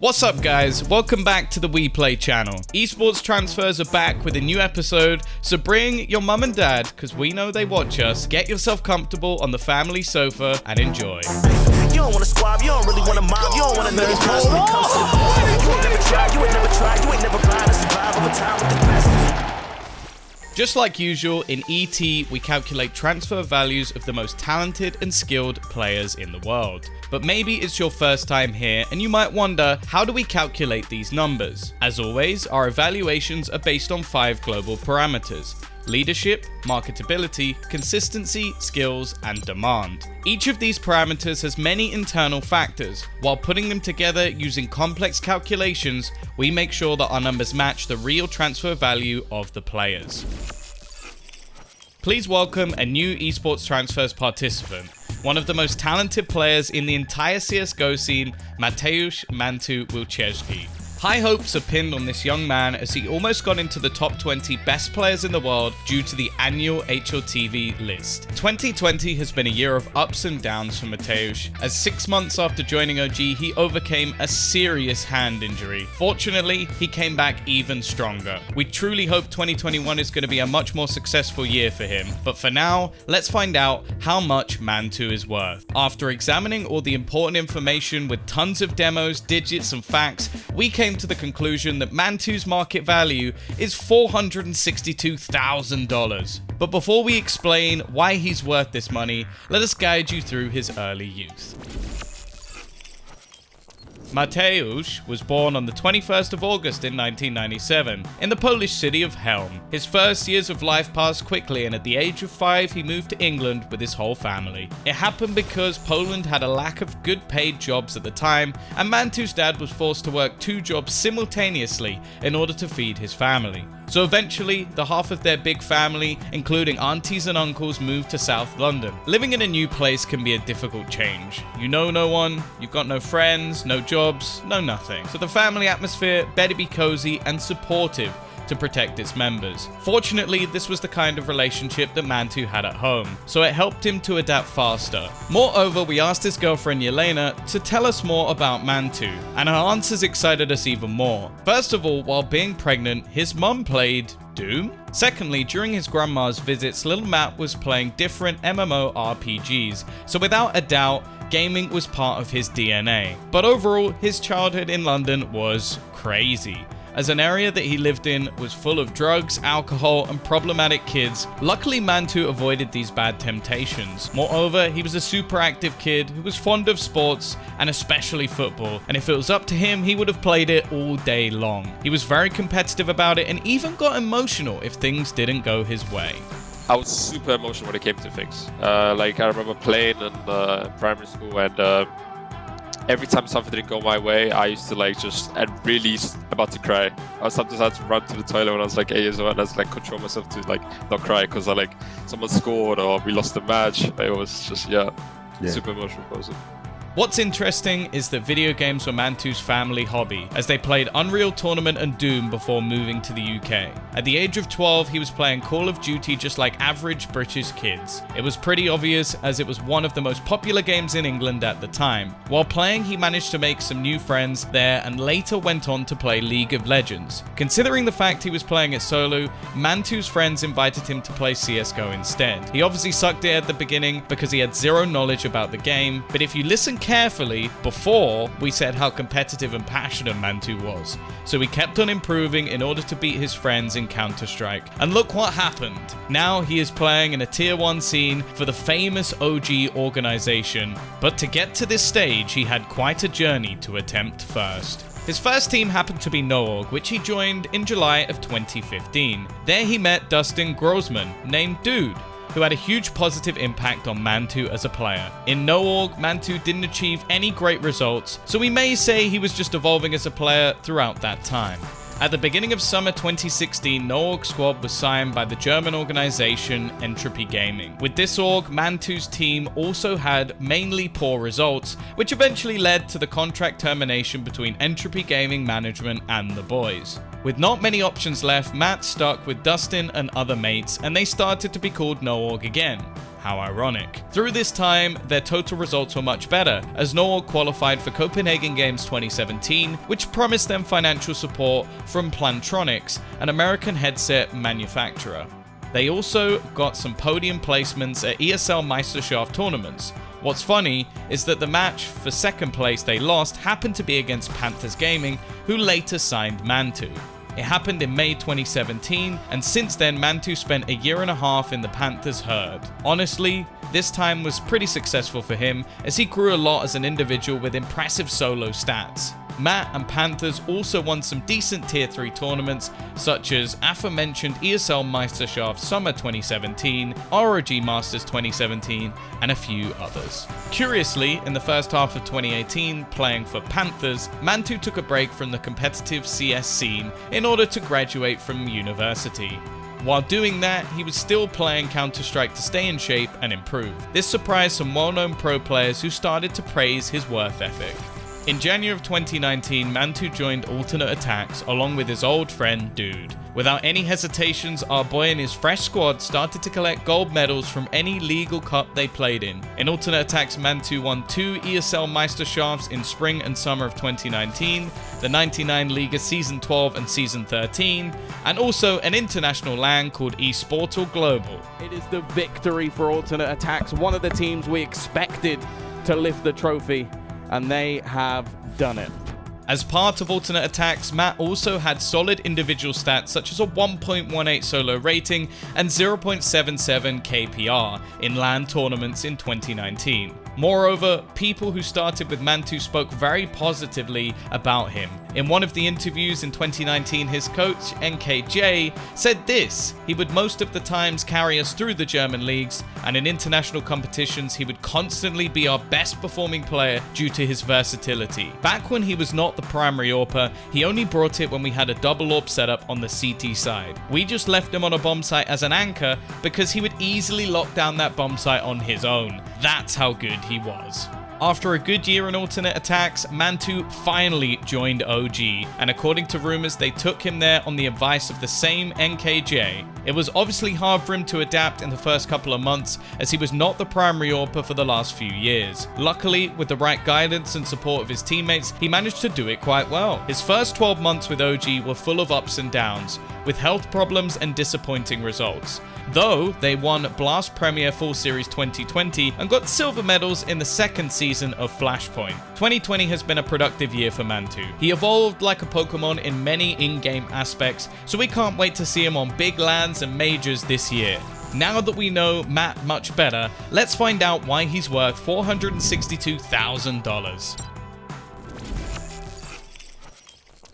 What's up guys, welcome back to the We Play channel. Esports Transfers are back with a new episode, so bring your mum and dad, because we know they watch us, get yourself comfortable on the family sofa and enjoy. You don't want to squab, you don't really want to mob, you don't want to know this person when it comes to the ball. You ain't never tried, you ain't never tried, you ain't never tried to survive over time with the best. Just like usual, in ET, we calculate transfer values of the most talented and skilled players in the world. But maybe it's your first time here and you might wonder, how do we calculate these numbers? As always, our evaluations are based on 5 global parameters: leadership, marketability, consistency, skills, and demand. Each of these parameters has many internal factors. While putting them together using complex calculations, we make sure that our numbers match the real transfer value of the players. Please welcome a new Esports Transfers participant, one of the most talented players in the entire CSGO scene, Mateusz "Mantuu" Wilczewski. High hopes are pinned on this young man as he almost got into the top 20 best players in the world due to the annual HLTV list. 2020 has been a year of ups and downs for Mateusz, as 6 months after joining OG he overcame a serious hand injury. Fortunately, he came back even stronger. We truly hope 2021 is going to be a much more successful year for him, but for now, let's find out how much Mantuu is worth. After examining all the important information with tons of demos, digits and facts, we came to the conclusion that Mantoo's market value is $462,000. But before we explain why he's worth this money, let us guide you through his early youth. Mateusz was born on the 21st of August in 1997 in the Polish city of Helm. His first years of life passed quickly, and at the age of 5 he moved to England with his whole family. It happened because Poland had a lack of good paid jobs at the time, and Mantoo's dad was forced to work 2 jobs simultaneously in order to feed his family. So eventually, the half of their big family, including aunties and uncles, moved to South London. Living in a new place can be a difficult change. You know no one, you've got no friends, no jobs, no nothing. So the family atmosphere better be cozy and supportive to protect its members. Fortunately, this was the kind of relationship that Mantuu had at home, so it helped him to adapt faster. Moreover, we asked his girlfriend Yelena to tell us more about Mantuu, and her answers excited us even more. First of all, while being pregnant, his mum played Doom? Secondly, during his grandma's visits, little Matt was playing different MMORPGs, so without a doubt, gaming was part of his DNA. But overall, his childhood in London was crazy, as an area that he lived in was full of drugs, alcohol, and problematic kids. Luckily, Mantuu avoided these bad temptations. Moreover, he was a super active kid who was fond of sports, and especially football, and if it was up to him, he would have played it all day long. He was very competitive about it and even got emotional if things didn't go his way. I was super emotional when it came to things. I remember playing in primary school, and every time something didn't go my way, I used to really about to cry. Sometimes I had to run to the toilet when I was 8 years old, and I was control myself to not cry because someone scored or we lost the match. It was just super emotional person. What's interesting is that video games were Mantoo's family hobby, as they played Unreal Tournament and Doom before moving to the UK. At the age of 12, he was playing Call of Duty just like average British kids. It was pretty obvious, as it was one of the most popular games in England at the time. While playing, he managed to make some new friends there and later went on to play League of Legends. Considering the fact he was playing it solo, Mantoo's friends invited him to play CSGO instead. He obviously sucked it at the beginning because he had zero knowledge about the game, but if you listen carefully, before we said how competitive and passionate Mantuu was. So he kept on improving in order to beat his friends in Counter-Strike. And look what happened. Now he is playing in a tier 1 scene for the famous OG organization. But to get to this stage, he had quite a journey to attempt first. His first team happened to be NoOrg, which he joined in July of 2015. There he met Dustin Grossman, named Dude, who had a huge positive impact on Mantuu as a player. In NoOrg, Mantuu didn't achieve any great results, so we may say he was just evolving as a player throughout that time. At the beginning of summer 2016, NoOrg squad was signed by the German organization Entropy Gaming. With this org, Mantoo's team also had mainly poor results, which eventually led to the contract termination between Entropy Gaming management and the boys. With not many options left, Matt stuck with Dustin and other mates, and they started to be called No-Org again. How ironic. Through this time, their total results were much better, as No-Org qualified for Copenhagen Games 2017, which promised them financial support from Plantronics, an American headset manufacturer. They also got some podium placements at ESL Meisterschaft tournaments. What's funny is that the match for second place they lost happened to be against Panthers Gaming, who later signed Mantuu. It happened in May 2017, and since then Mantuu spent a year and a half in the Panthers herd. Honestly, this time was pretty successful for him, as he grew a lot as an individual with impressive solo stats. Matt and Panthers also won some decent Tier 3 tournaments, such as aforementioned ESL Meisterschaft Summer 2017, ROG Masters 2017, and a few others. Curiously, in the first half of 2018, playing for Panthers, Mantuu took a break from the competitive CS scene in order to graduate from university. While doing that, he was still playing Counter-Strike to stay in shape and improve. This surprised some well-known pro players who started to praise his work ethic. In January of 2019, Mantuu joined Alternate Attacks along with his old friend Dude. Without any hesitations, our boy and his fresh squad started to collect gold medals from any legal cup they played in. In Alternate Attacks, Mantuu won 2 ESL Meisterschafts in spring and summer of 2019, the 99 Liga Season 12 and Season 13, and also an international LAN called Esports Global. It is the victory for Alternate Attacks, one of the teams we expected to lift the trophy, and they have done it. As part of Alternate Attacks, Matt also had solid individual stats such as a 1.18 solo rating and 0.77 KPR in LAN tournaments in 2019. Moreover, people who started with Mantuu spoke very positively about him. In one of the interviews in 2019, his coach, NKJ, said this: he would most of the times carry us through the German leagues, and in international competitions he would constantly be our best performing player due to his versatility. Back when he was not the primary AWPer, he only brought it when we had a double AWP setup on the CT side. We just left him on a bomb site as an anchor because he would easily lock down that bomb site on his own. That's how good he was. After a good year in Alternate Attacks, Mantuu finally joined OG, and according to rumors, they took him there on the advice of the same NKJ. It was obviously hard for him to adapt in the first couple of months, as he was not the primary AWPer for the last few years. Luckily, with the right guidance and support of his teammates, he managed to do it quite well. His first 12 months with OG were full of ups and downs, with health problems and disappointing results. Though they won Blast Premier Full Series 2020 and got silver medals in the second season of Flashpoint. 2020 has been a productive year for Mantuu. He evolved like a Pokemon in many in-game aspects, so we can't wait to see him on big lands and majors this year. Now that we know Matt much better, let's find out why he's worth $462,000.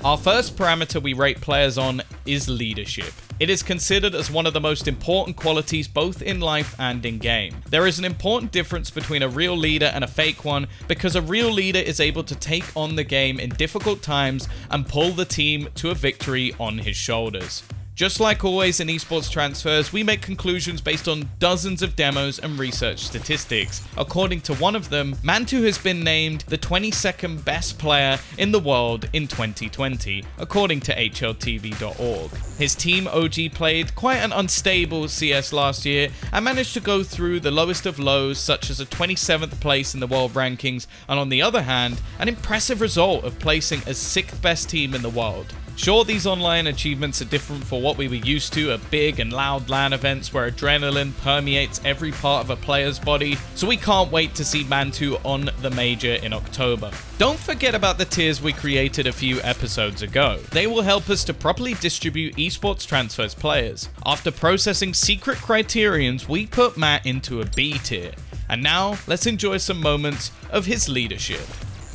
Our first parameter we rate players on is leadership. It is considered as one of the most important qualities both in life and in game. There is an important difference between a real leader and a fake one, because a real leader is able to take on the game in difficult times and pull the team to a victory on his shoulders. Just like always in Esports Transfers, we make conclusions based on dozens of demos and research statistics. According to one of them, Mantuu has been named the 22nd best player in the world in 2020, according to HLTV.org. His team OG played quite an unstable CS last year and managed to go through the lowest of lows, such as a 27th place in the world rankings, and on the other hand, an impressive result of placing as 6th best team in the world. Sure, these online achievements are different for what we were used to at big and loud LAN events where adrenaline permeates every part of a player's body, so we can't wait to see Mantuu on the major in October. Don't forget about the tiers we created a few episodes ago. They will help us to properly distribute Esports Transfers players. After processing secret criterions, we put Matt into a B tier. And now, let's enjoy some moments of his leadership.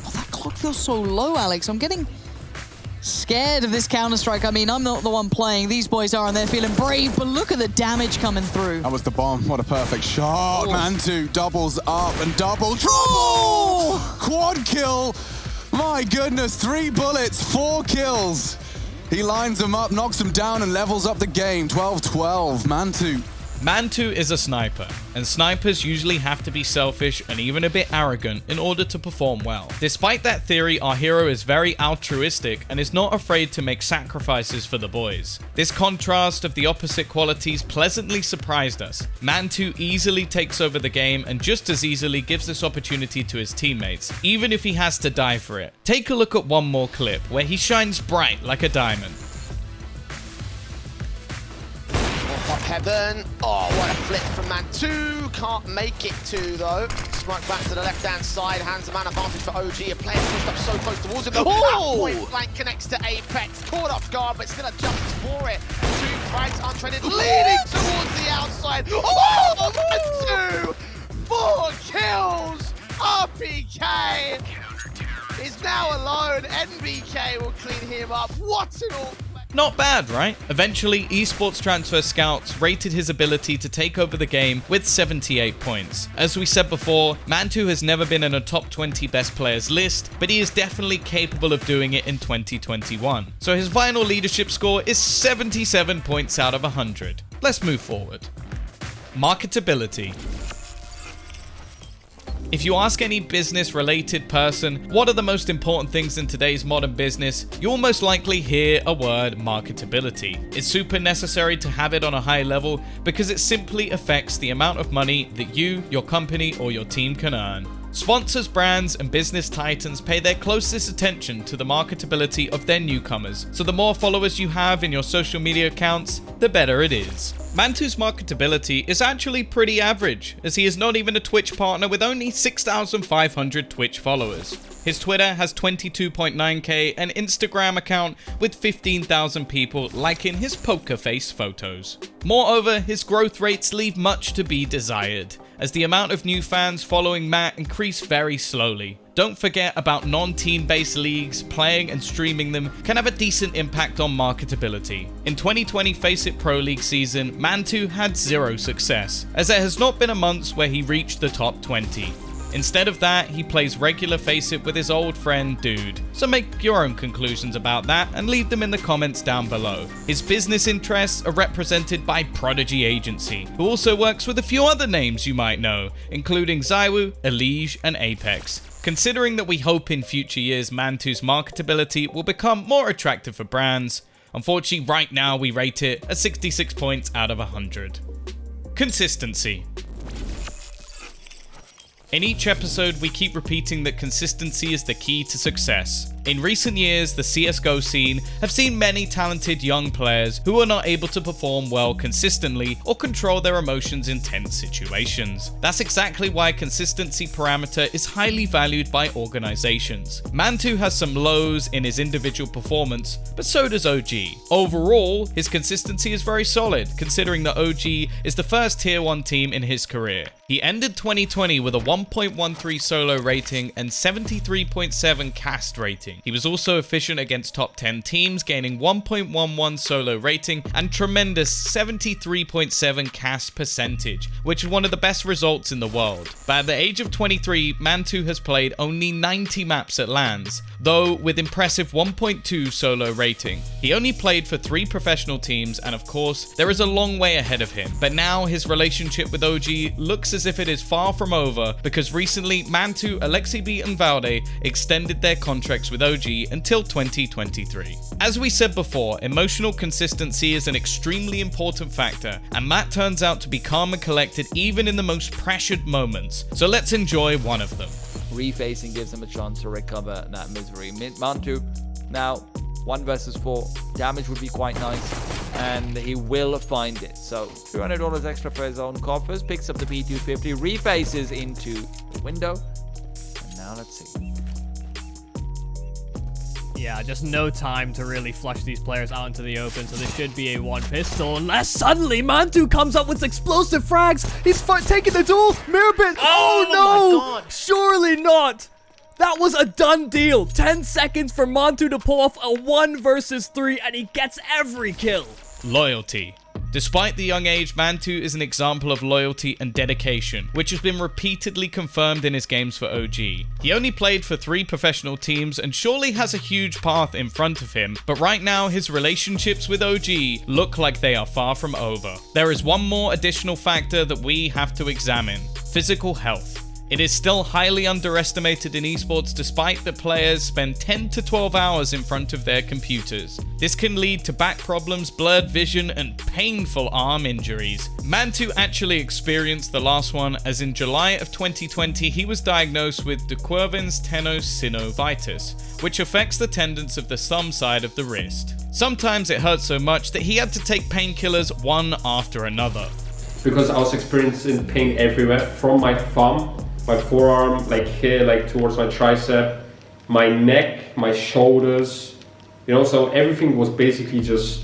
Oh, that clock feels so low, Alex. I'm getting scared of this Counter-Strike. I mean, I'm not the one playing. These boys are, and they're feeling brave, but look at the damage coming through. That was the bomb. What a perfect shot. Mantuu doubles up and double triple. Oh! Quad kill. My goodness, 3 bullets, 4 kills. He lines them up, knocks them down, and levels up the game. 12-12. Mantuu. Mantuu is a sniper, and snipers usually have to be selfish and even a bit arrogant in order to perform well. Despite that theory, our hero is very altruistic and is not afraid to make sacrifices for the boys. This contrast of the opposite qualities pleasantly surprised us. Mantuu easily takes over the game and just as easily gives this opportunity to his teammates, even if he has to die for it. Take a look at one more clip where he shines bright like a diamond. Up heaven. Oh, what a flip from Mantuu. Can't make it to, though. Smoke back to the left-hand side. Hands the man advantage for OG. A player pushed up so close towards him. Oh! Point blank connects to Apex. Caught off guard, but still a jump for it. 2 frags untraded, leading towards the outside. Oh, Mantuu! 4 kills. RPK is now alone. NBK will clean him up. What an all. Not bad, right? Eventually, Esports Transfer scouts rated his ability to take over the game with 78 points. As we said before, Mantuu has never been in a top 20 best players list, but he is definitely capable of doing it in 2021. So his final leadership score is 77 points out of 100. Let's move forward. Marketability. If you ask any business-related person what are the most important things in today's modern business, you'll most likely hear a word: marketability. It's super necessary to have it on a high level because it simply affects the amount of money that you, your company, or your team can earn. Sponsors, brands, and business titans pay their closest attention to the marketability of their newcomers, so the more followers you have in your social media accounts, the better it is. Mantuu's marketability is actually pretty average, as he is not even a Twitch partner with only 6,500 Twitch followers. His Twitter has 22.9k and Instagram account with 15,000 people liking his poker face photos. Moreover, his growth rates leave much to be desired, as the amount of new fans following Matt increase very slowly. Don't forget about non-team based leagues. Playing and streaming them can have a decent impact on marketability. In 2020 Faceit Pro League season, Mantuu had 0 success, as there has not been a month where he reached the top 20. Instead of that, he plays regular Faceit with his old friend Dude. So make your own conclusions about that and leave them in the comments down below. His business interests are represented by Prodigy Agency, who also works with a few other names you might know, including Zywoo, Elige, and Apex. Considering that we hope in future years Mantuu's marketability will become more attractive for brands, unfortunately right now we rate it at 66 points out of 100. Consistency. In each episode, we keep repeating that consistency is the key to success. In recent years, the CSGO scene have seen many talented young players who are not able to perform well consistently or control their emotions in tense situations. That's exactly why consistency parameter is highly valued by organizations. Mantuu has some lows in his individual performance, but so does OG. Overall, his consistency is very solid, considering that OG is the first tier 1 team in his career. He ended 2020 with a 1.13 solo rating and 73.7 cast rating. He was also efficient against top 10 teams, gaining 1.11 solo rating and tremendous 73.7 cast percentage, which is one of the best results in the world. But at the age of 23, Mantuu has played only 90 maps at LANs, though with impressive 1.2 solo rating. He only played for 3 professional teams, and of course, there is a long way ahead of him. But now his relationship with OG looks as if it is far from over, because recently Mantuu, Alexibi, and Valde extended their contracts with OG until 2023. As we said before, emotional consistency is an extremely important factor, and Matt turns out to be calm and collected even in the most pressured moments. So let's enjoy one of them. Refacing gives him a chance to recover that misery. Mantuu now 1 versus 4 damage would be quite nice, and he will find it. So $200 extra for his own coffers, picks up the P250, refaces into the window, and now let's see. Yeah, just no time to really flush these players out into the open, so this should be a 1 pistol, unless suddenly Mantuu comes up with explosive frags. He's taking the duel. Mirabit. Oh no! My God. Surely not. That was a done deal. 10 seconds for Mantuu to pull off a 1 versus 3, and he gets every kill. Loyalty. Despite the young age, mantuu is an example of loyalty and dedication, which has been repeatedly confirmed in his games for OG. He only played for 3 professional teams and surely has a huge path in front of him, but right now his relationships with OG look like they are far from over. There is one more additional factor that we have to examine: physical health. It is still highly underestimated in esports despite that players spend 10 to 12 hours in front of their computers. This can lead to back problems, blurred vision, and painful arm injuries. mantuu actually experienced the last one, as in July of 2020 he was diagnosed with de Quervain's tenosynovitis, which affects the tendons of the thumb side of the wrist. Sometimes it hurts so much that he had to take painkillers one after another. Because I was experiencing pain everywhere, from my thumb, my forearm, like here, like towards my tricep, my neck, my shoulders, you know, so everything was basically just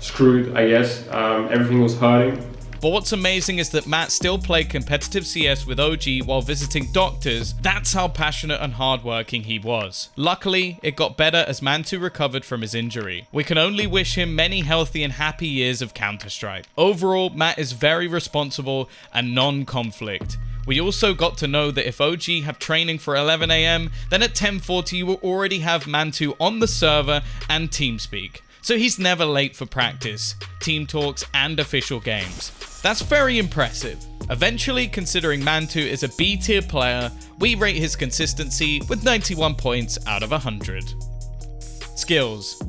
screwed, I guess. Everything was hurting. But what's amazing is that Matt still played competitive CS with OG while visiting doctors. That's how passionate and hardworking he was. Luckily, it got better as mantuu recovered from his injury. We can only wish him many healthy and happy years of Counter-Strike. Overall, Matt is very responsible and non-conflict. We also got to know that if OG have training for 11 AM, then at 10:40 you will already have mantuu on the server and TeamSpeak. So he's never late for practice, team talks, and official games. That's very impressive. Eventually, considering mantuu is a B-tier player, we rate his consistency with 91 points out of 100. Skills.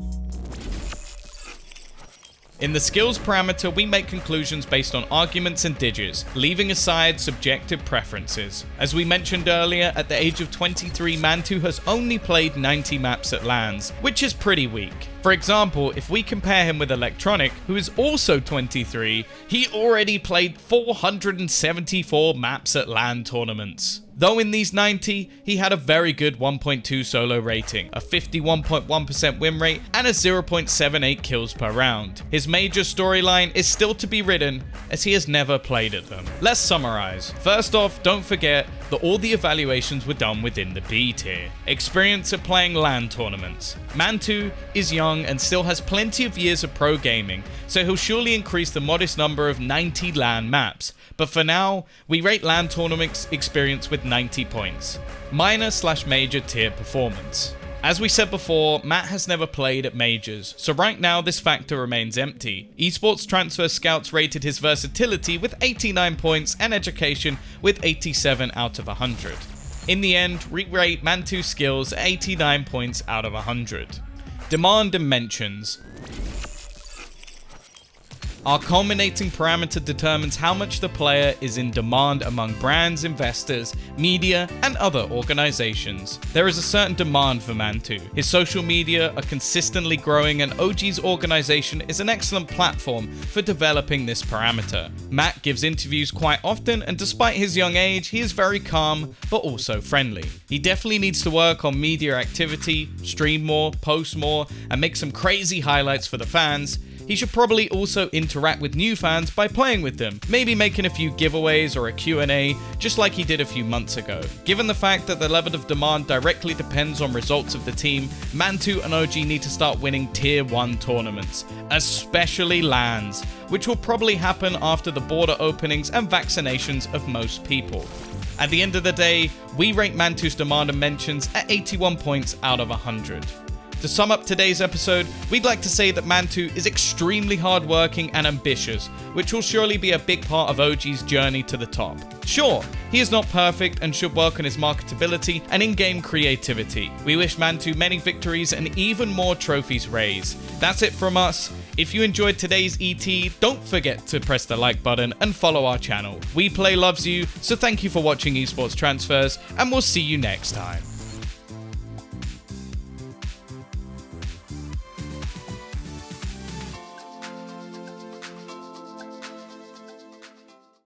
In the skills parameter, we make conclusions based on arguments and digits, leaving aside subjective preferences. As we mentioned earlier, at the age of 23, mantuu has only played 90 maps at LANs, which is pretty weak. For example, if we compare him with Electronic, who is also 23, he already played 474 maps at LAN tournaments. Though in these 90, he had a very good 1.2 solo rating, a 51.1% win rate, and a 0.78 kills per round. His major storyline is still to be written, as he has never played at them. Let's summarize. First off, don't forget that all the evaluations were done within the B tier. Experience at playing LAN tournaments. mantuu is young and still has plenty of years of pro gaming, so he'll surely increase the modest number of 90 LAN maps. But for now, we rate LAN tournaments experience with 90 points. Minor/major tier performance. As we said before, Matt has never played at majors, so right now this factor remains empty. Esports Transfers scouts rated his versatility with 89 points and education with 87 out of 100. In the end, we rate mantuu skills at 89 points out of 100. Demand and mentions. Our culminating parameter determines how much the player is in demand among brands, investors, media, and other organizations. There is a certain demand for mantuu. His social media are consistently growing, and OG's organization is an excellent platform for developing this parameter. Matt gives interviews quite often, and despite his young age, he is very calm, but also friendly. He definitely needs to work on media activity, stream more, post more, and make some crazy highlights for the fans. He should probably also interact with new fans by playing with them, maybe making a few giveaways or a Q&A, just like he did a few months ago. Given the fact that the level of demand directly depends on results of the team, mantuu and OG need to start winning tier 1 tournaments, especially LANs, which will probably happen after the border openings and vaccinations of most people. At the end of the day, we rate mantoo's demand and mentions at 81 points out of 100. To sum up today's episode, we'd like to say that mantuu is extremely hardworking and ambitious, which will surely be a big part of OG's journey to the top. Sure, he is not perfect and should work on his marketability and in-game creativity. We wish mantuu many victories and even more trophies raised. That's it from us. If you enjoyed today's ET, don't forget to press the like button and follow our channel. We Play loves you, so thank you for watching Esports Transfers, and we'll see you next time.